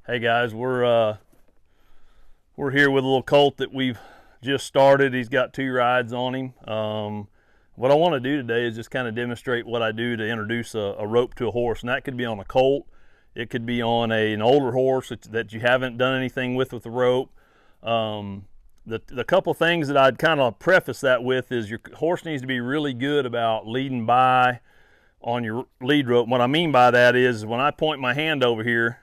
Hey guys, we're here with a little colt that we've just started. He's got 2 rides on him. What I want to do today is just kind of demonstrate what I do to introduce a rope to a horse, and that could be on a colt. It could be on an older horse that you haven't done anything with the rope. The couple things that I'd kind of preface that with is your horse needs to be really good about leading by on your lead rope. What I mean by that is when I point my hand over here,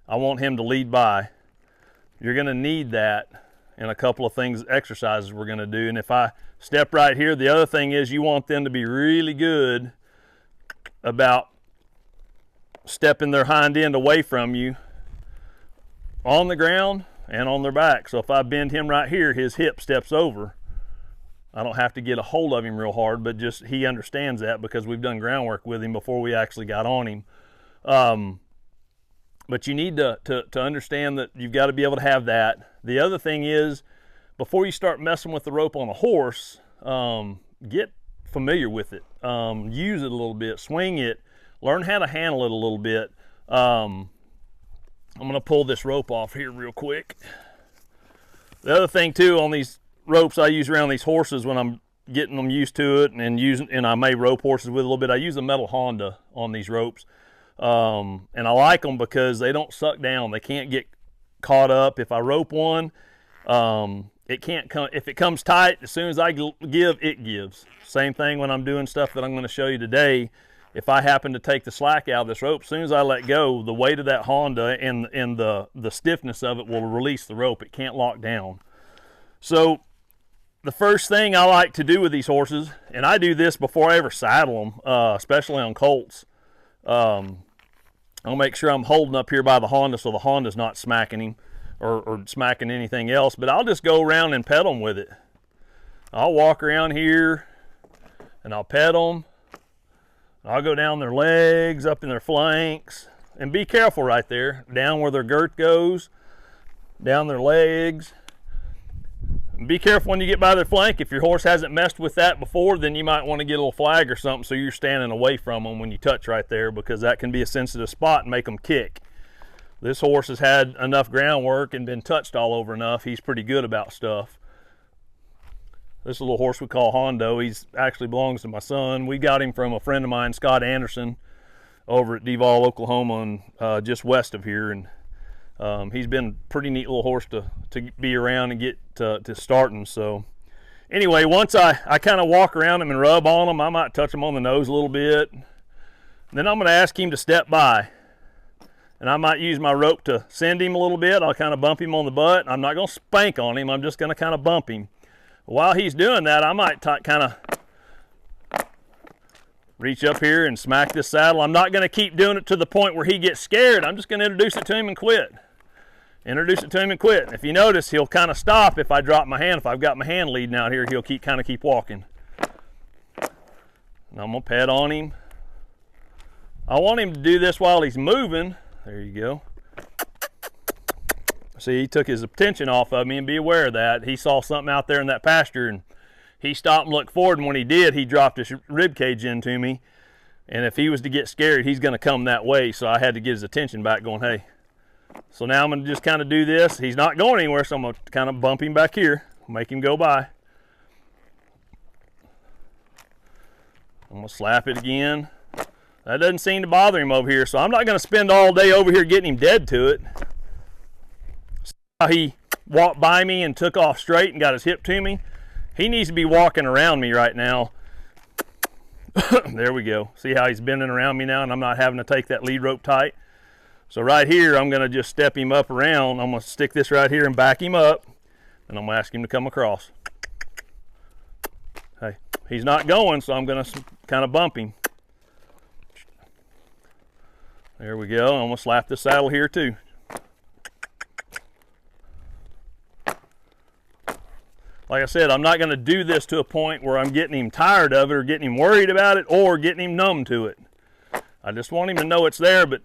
I want him to lead by. You're going to need that in a couple of exercises we're going to do. And if I step right here, the other thing is you want them to be really good about stepping their hind end away from you on the ground and on their back. So if I bend him right here, his hip steps over. I don't have to get a hold of him real hard, but just he understands that because we've done groundwork with him before we actually got on him. But you need to understand that you've got to be able to have that. The other thing is, before you start messing with the rope on a horse, get familiar with it. Use it a little bit, swing it, learn how to handle it a little bit. I'm going to pull this rope off here real quick. The other thing too, on these ropes I use around these horses when I'm getting them used to it and I may rope horses with a little bit, I use a metal Honda on these ropes. And I like them because they don't suck down. They can't get caught up. If I rope one, it can't come. If it comes tight, as soon as I give, it gives. Same thing when I'm doing stuff that I'm going to show you today. If I happen to take the slack out of this rope, as soon as I let go, the weight of that Honda and the stiffness of it will release the rope. It can't lock down. So the first thing I like to do with these horses, and I do this before I ever saddle them, especially on colts, I'll make sure I'm holding up here by the Honda so the Honda's not smacking him or smacking anything else, but I'll just go around and pet them with it. I'll walk around here and I'll pet them. I'll go down their legs, up in their flanks, and be careful right there, down where their girt goes, down their legs. Be careful when you get by their flank. If your horse hasn't messed with that before, then you might want to get a little flag or something so you're standing away from them when you touch right there, because that can be a sensitive spot and make them kick. This horse has had enough groundwork and been touched all over enough. He's pretty good about stuff. This is a little horse we call Hondo. He's actually belongs to my son. We got him from a friend of mine, Scott Anderson, over at Duvall, Oklahoma, and just west of here. And he's been a pretty neat little horse to be around and get to starting. So anyway, once I kind of walk around him and rub on him, I might touch him on the nose a little bit. Then I'm going to ask him to step by. And I might use my rope to send him a little bit. I'll kind of bump him on the butt. I'm not going to spank on him. I'm just going to kind of bump him. While he's doing that, I might kind of reach up here and smack this saddle. I'm not going to keep doing it to the point where he gets scared. I'm just going to introduce it to him and quit. Introduce it to him and quit. If you notice, he'll kind of stop if I drop my hand. If I've got my hand leading out here, he'll kind of keep walking. And I'm going to pet on him. I want him to do this while he's moving. There you go. See, he took his attention off of me, and be aware of that. He saw something out there in that pasture, and he stopped and looked forward, and when he did, he dropped his rib cage into me. And if he was to get scared, he's going to come that way, so I had to get his attention back going, hey. So now I'm going to just kind of do this. He's not going anywhere, so I'm going to kind of bump him back here, make him go by. I'm going to slap it again. That doesn't seem to bother him over here, so I'm not going to spend all day over here getting him dead to it. See how he walked by me and took off straight and got his hip to me? He needs to be walking around me right now. There we go. See how he's bending around me now, and I'm not having to take that lead rope tight? So right here, I'm going to just step him up around. I'm going to stick this right here and back him up, and I'm going to ask him to come across. Hey, he's not going, so I'm going to kind of bump him. There we go. I'm going to slap the saddle here too. Like I said, I'm not going to do this to a point where I'm getting him tired of it or getting him worried about it or getting him numb to it. I just want him to know it's there, but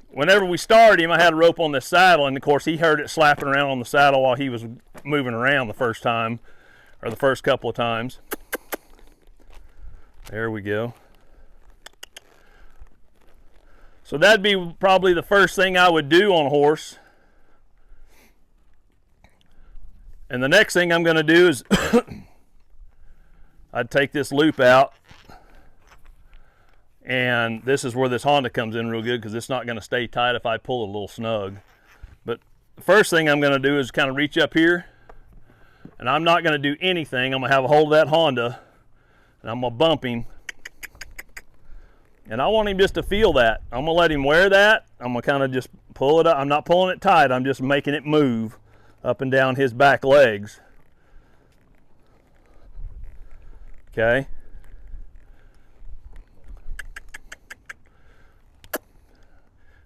whenever we started him, I had a rope on this saddle, and of course he heard it slapping around on the saddle while he was moving around the first time, or the first couple of times. There we go. So that'd be probably the first thing I would do on a horse. And the next thing I'm going to do is I'd take this loop out, and this is where this Honda comes in real good because it's not going to stay tight if I pull it a little snug. But the first thing I'm going to do is kind of reach up here, and I'm not going to do anything. I'm going to have a hold of that Honda, and I'm going to bump him. And I want him just to feel that. I'm going to let him wear that. I'm going to kind of just pull it up. I'm not pulling it tight. I'm just making it move up and down his back legs. Okay.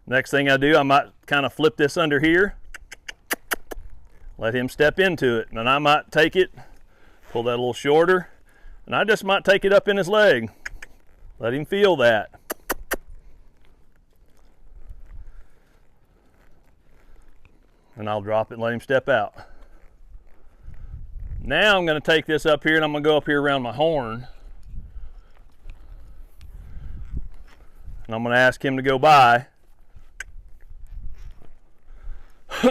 Next thing I do, I might kind of flip this under here. Let him step into it. And I might take it, pull that a little shorter, and I just might take it up in his leg. Let him feel that. And I'll drop it and let him step out. Now I'm going to take this up here and I'm going to go up here around my horn. And I'm going to ask him to go by.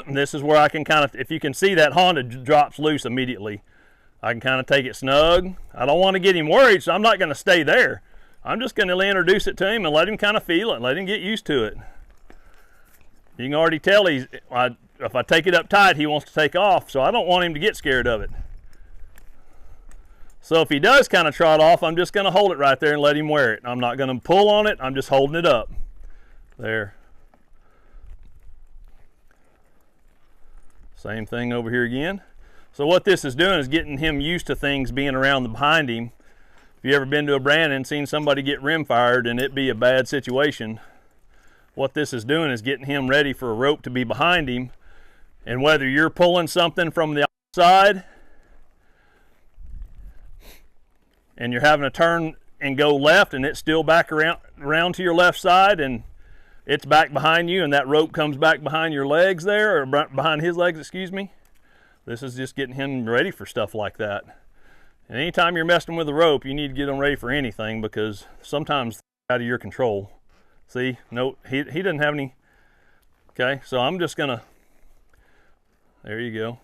This is where I can kind of, if you can see that Honda drops loose immediately. I can kind of take it snug. I don't want to get him worried, so I'm not going to stay there. I'm just going to introduce it to him and let him kind of feel it, let him get used to it. You can already tell if I take it up tight, he wants to take off, so I don't want him to get scared of it. So if he does kind of trot off, I'm just going to hold it right there and let him wear it. I'm not going to pull on it, I'm just holding it up. There. Same thing over here again. So what this is doing is getting him used to things being around behind him. If you ever been to a brand and seen somebody get rim fired and it be a bad situation, what this is doing is getting him ready for a rope to be behind him. And whether you're pulling something from the outside and you're having to turn and go left and it's still back around to your left side and it's back behind you and that rope comes back behind your legs there, or behind his legs, excuse me. This is just getting him ready for stuff like that. And anytime you're messing with a rope, you need to get them ready for anything because sometimes it's out of your control. See, no, he doesn't have any. Okay, so I'm just gonna, there you go.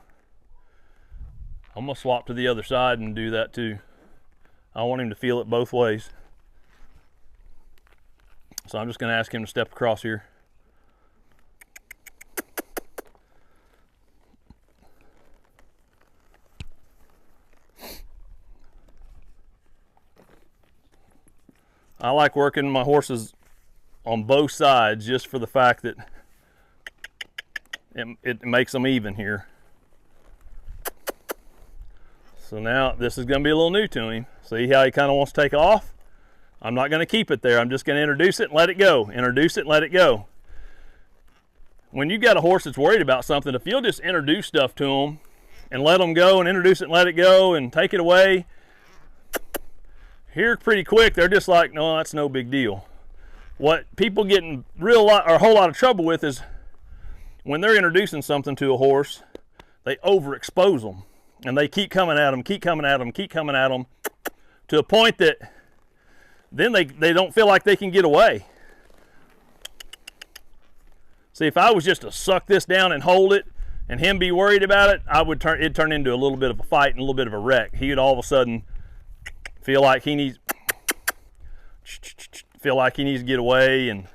I'm gonna swap to the other side and do that too. I want him to feel it both ways. So I'm just gonna ask him to step across here. I like working my horses on both sides just for the fact that it makes them even here. So now this is going to be a little new to him. See how he kind of wants to take off? I'm not going to keep it there. I'm just going to introduce it and let it go. Introduce it and let it go. When you got a horse that's worried about something, if you'll just introduce stuff to them and let them go and introduce it and let it go and take it away, here pretty quick they're just like, no, that's no big deal. What people get in a whole lot of trouble with is when they're introducing something to a horse, they overexpose them and they keep coming at them, keep coming at them, keep coming at them to a point that then they don't feel like they can get away. See, if I was just to suck this down and hold it and him be worried about it, it'd turn into a little bit of a fight and a little bit of a wreck. He would all of a sudden feel like he needs to get away, and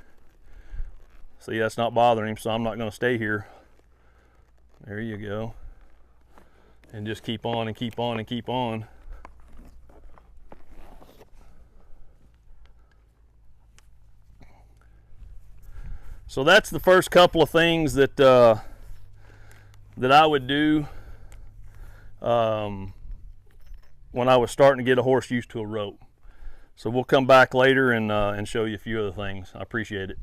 see, that's not bothering him, so I'm not going to stay here. There you go. And just keep on and keep on and keep on. So that's the first couple of things that that I would do when I was starting to get a horse used to a rope. So we'll come back later and show you a few other things. I appreciate it.